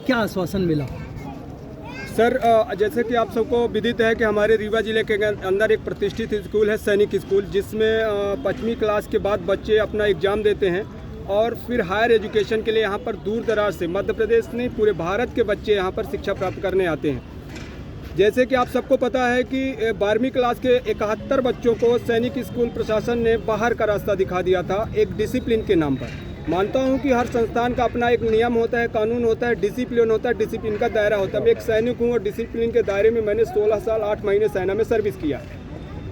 क्या आश्वासन मिला? सर, जैसे कि आप सबको विदित है कि हमारे रीवा जिले के अंदर एक प्रतिष्ठित स्कूल है, सैनिक स्कूल, जिसमें 5वीं क्लास के बाद बच्चे अपना एग्ज़ाम देते हैं और फिर हायर एजुकेशन के लिए यहाँ पर दूर दराज से, मध्य प्रदेश नहीं पूरे भारत के बच्चे यहाँ पर शिक्षा प्राप्त करने आते हैं। जैसे कि आप सबको पता है कि 12वीं क्लास के 71 बच्चों को सैनिक स्कूल प्रशासन ने बाहर का रास्ता दिखा दिया था एक डिसिप्लिन के नाम पर। मानता हूं कि हर संस्थान का अपना एक नियम होता है, कानून होता है, डिसिप्लिन होता है, डिसिप्लिन का दायरा होता है। मैं एक सैनिक हूं और डिसिप्लिन के दायरे में मैंने 16 साल 8 महीने सेना में सर्विस किया।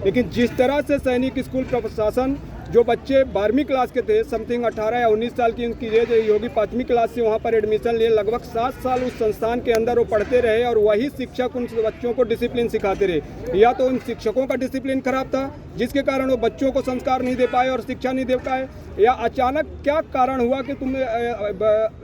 लेकिन जिस तरह से सैनिक स्कूल प्रशासन, जो बच्चे 12वीं क्लास के थे, समथिंग 18 या 19 साल की उनकी एज होगी, 5वीं क्लास से वहाँ पर एडमिशन लिए, लगभग 7 साल उस संस्थान के अंदर वो पढ़ते रहे और वही शिक्षक उन बच्चों को डिसिप्लिन सिखाते रहे। या तो उन शिक्षकों का डिसिप्लिन खराब था जिसके कारण वो बच्चों को संस्कार नहीं दे पाए और शिक्षा नहीं दे पाए, या अचानक क्या कारण हुआ कि तुमने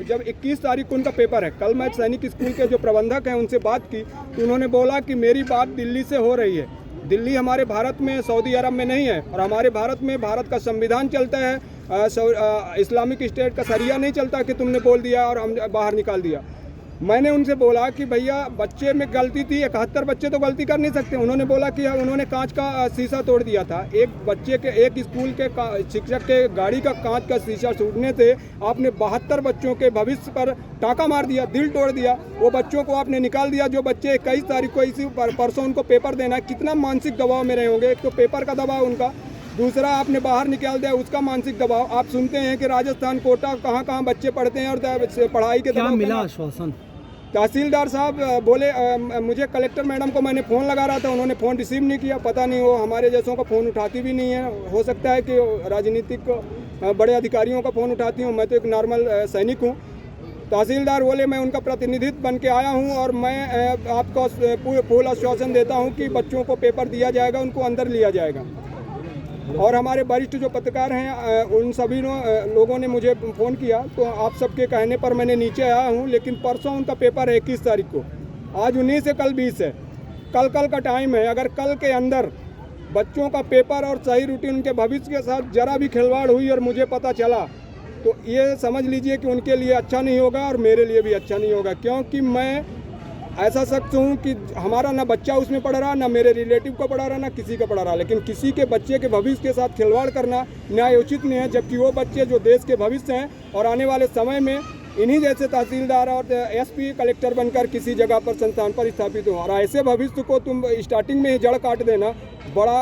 जब 21 तारीख को उनका पेपर है, कल मैं सैनिक स्कूल के जो प्रबंधक हैं उनसे बात की तो उन्होंने बोला कि मेरी बात दिल्ली से हो रही है। दिल्ली हमारे भारत में, सऊदी अरब में नहीं है और हमारे भारत में भारत का संविधान चलता है, इस्लामिक स्टेट का शरिया नहीं चलता कि तुमने बोल दिया और हम बाहर निकाल दिया। मैंने उनसे बोला कि भैया बच्चे में गलती थी, 71 बच्चे तो गलती कर नहीं सकते। उन्होंने बोला कि उन्होंने कांच का शीशा तोड़ दिया था। एक बच्चे के, एक स्कूल के शिक्षक के गाड़ी का कांच का शीशा टूटने से आपने 72 बच्चों के भविष्य पर टाका मार दिया, दिल तोड़ दिया। वो बच्चों को आपने निकाल दिया जो बच्चे 21 तारीख को इसी परसों उनको पेपर देना है। कितना मानसिक दबाव में रहे होंगे। एक तो पेपर का दबाव उनका, दूसरा आपने बाहर निकाल दिया उसका मानसिक दबाव। आप सुनते हैं कि राजस्थान, कोटा, कहाँ कहाँ बच्चे पढ़ते हैं और पढ़ाई के क्या मिला आश्वासन? तहसीलदार साहब बोले, मुझे कलेक्टर मैडम को मैंने फ़ोन लगा रहा था, उन्होंने फ़ोन रिसीव नहीं किया। पता नहीं वो हमारे जैसों का फ़ोन उठाती भी नहीं है। हो सकता है कि राजनीतिक बड़े अधिकारियों का फ़ोन उठाती हूँ, मैं तो एक नॉर्मल सैनिक हूँ। तहसीलदार बोले मैं उनका प्रतिनिधित्व बन के आया हूँ और मैं आपको फुल आश्वासन देता हूँ कि बच्चों को पेपर दिया जाएगा, उनको अंदर लिया जाएगा। और हमारे वरिष्ठ जो पत्रकार हैं उन सभी लोगों ने मुझे फ़ोन किया तो आप सबके कहने पर मैंने नीचे आया हूं। लेकिन परसों उनका पेपर है 21 तारीख को, आज 19 है, कल 20 है, कल का टाइम है। अगर कल के अंदर बच्चों का पेपर और सही रूटीन उनके भविष्य के साथ जरा भी खिलवाड़ हुई और मुझे पता चला तो ये समझ लीजिए कि उनके लिए अच्छा नहीं होगा और मेरे लिए भी अच्छा नहीं होगा। क्योंकि मैं ऐसा शख्स हूँ कि हमारा ना बच्चा उसमें पढ़ रहा, ना मेरे रिलेटिव को पढ़ा रहा, ना किसी का पढ़ा रहा। लेकिन किसी के बच्चे के भविष्य के साथ खिलवाड़ करना न्यायोचित नहीं है, जबकि वो बच्चे जो देश के भविष्य हैं और आने वाले समय में इन्हीं जैसे तहसीलदार और एसपी, कलेक्टर बनकर किसी जगह पर, संस्थान पर स्थापित हो। और ऐसे भविष्य को तुम स्टार्टिंग में ही जड़ काट देना बड़ा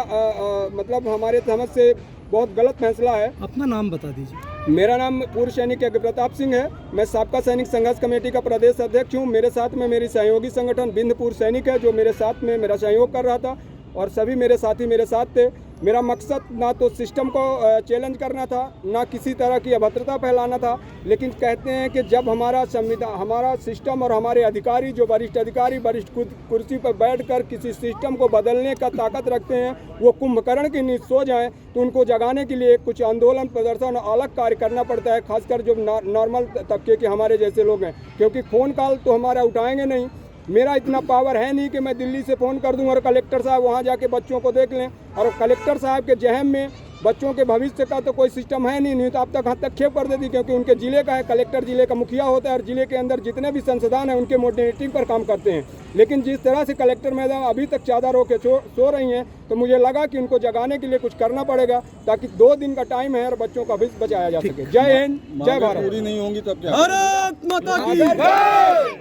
मतलब हमारे समझ से बहुत गलत फैसला है। अपना नाम बता दीजिए। मेरा नाम पूर्व सैनिक यज्ञ प्रताप सिंह है। मैं साबका सैनिक संघर्ष कमेटी का प्रदेश अध्यक्ष हूँ। मेरे साथ में मेरी सहयोगी संगठन बिंदपुर सैनिक है जो मेरे साथ में मेरा सहयोग कर रहा था और सभी मेरे साथी मेरे साथ थे। मेरा मकसद ना तो सिस्टम को चैलेंज करना था, ना किसी तरह की अभद्रता फैलाना था। लेकिन कहते हैं कि जब हमारा संविधान, हमारा सिस्टम और हमारे अधिकारी, जो वरिष्ठ अधिकारी वरिष्ठ कुर्सी पर बैठकर किसी सिस्टम को बदलने का ताकत रखते हैं, वो कुंभकर्ण की नींद सो जाएं तो उनको जगाने के लिए कुछ आंदोलन, प्रदर्शन, अलग कार्य करना पड़ता है। खासकर जो नॉर्मल तबके के हमारे जैसे लोग हैं, क्योंकि फ़ोन कॉल तो हमारा उठाएंगे नहीं। मेरा इतना पावर है नहीं कि मैं दिल्ली से फ़ोन कर दूं और कलेक्टर साहब वहां जाके बच्चों को देख लें। और कलेक्टर साहब के जहम में बच्चों के भविष्य का तो कोई सिस्टम है नहीं तो अब तक हस्तक्षेप कर देती, क्योंकि उनके ज़िले का है। कलेक्टर ज़िले का मुखिया होता है और ज़िले के अंदर जितने भी संस्थान हैं उनके मोडिनेटिंग पर काम करते हैं। लेकिन जिस तरह से कलेक्टर मैडम अभी तक चादर होकर सो रही हैं तो मुझे लगा कि उनको जगाने के लिए कुछ करना पड़ेगा ताकि 2 दिन का टाइम है और बच्चों का भविष्य बचाया जा सके। जय हिंद, जय भारत। पूरी नहीं होंगी तब क्या? भारत माता की जय।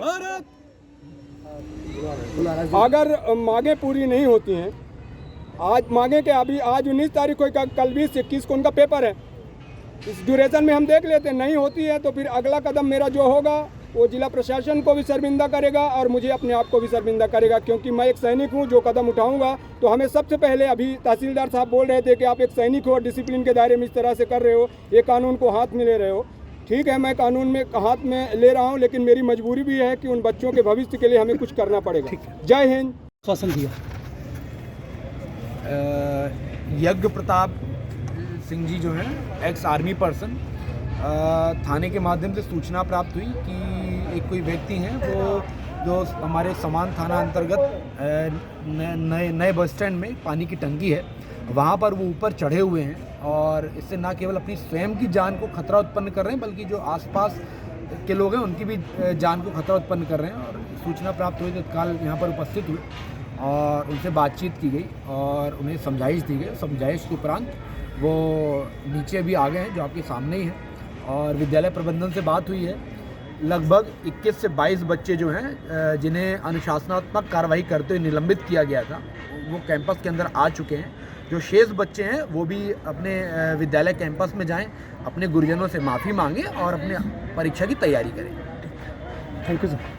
भारत अगर मांगे पूरी नहीं होती हैं, आज मांगे कि अभी आज 19 तारीख को, कल 20-21 को उनका पेपर है, इस ड्यूरेशन में हम देख लेते हैं। नहीं होती है तो फिर अगला कदम मेरा जो होगा वो जिला प्रशासन को भी शर्मिंदा करेगा और मुझे अपने आप को भी शर्मिंदा करेगा। क्योंकि मैं एक सैनिक हूँ, जो कदम उठाऊंगा तो हमें सबसे पहले, अभी तहसीलदार साहब बोल रहे थे कि आप एक सैनिक हो और डिसिप्लिन के दायरे में इस तरह से कर रहे हो, ये कानून को हाथ में ले रहे हो। ठीक है, मैं कानून में हाथ में ले रहा हूं, लेकिन मेरी मजबूरी भी है कि उन बच्चों के भविष्य के लिए हमें कुछ करना पड़ेगा। जय हिंद। आश्वासन दिया। यज्ञ प्रताप सिंह जी जो हैं, एक्स आर्मी पर्सन, थाने के माध्यम से सूचना प्राप्त हुई कि एक कोई व्यक्ति हैं वो जो हमारे समान थाना अंतर्गत नए बस स्टैंड में पानी की टंकी है, वहाँ पर वो ऊपर चढ़े हुए हैं और इससे ना केवल अपनी स्वयं की जान को खतरा उत्पन्न कर रहे हैं बल्कि जो आसपास के लोग हैं उनकी भी जान को खतरा उत्पन्न कर रहे हैं। और सूचना प्राप्त हुई तो तत्काल यहाँ पर उपस्थित हुए और उनसे बातचीत की गई और उन्हें समझाइश दी गई। समझाइश के उपरांत वो नीचे भी आ गए हैं, जो आपके सामने ही हैं। और विद्यालय प्रबंधन से बात हुई है। लगभग 21 से 22 बच्चे जो हैं जिन्हें अनुशासनात्मक कार्रवाई करते हुए निलंबित किया गया था, वो कैंपस के अंदर आ चुके हैं। जो शेष बच्चे हैं वो भी अपने विद्यालय कैंपस में जाएं, अपने गुरुजनों से माफ़ी मांगें और अपने परीक्षा की तैयारी करें। Thank you sir.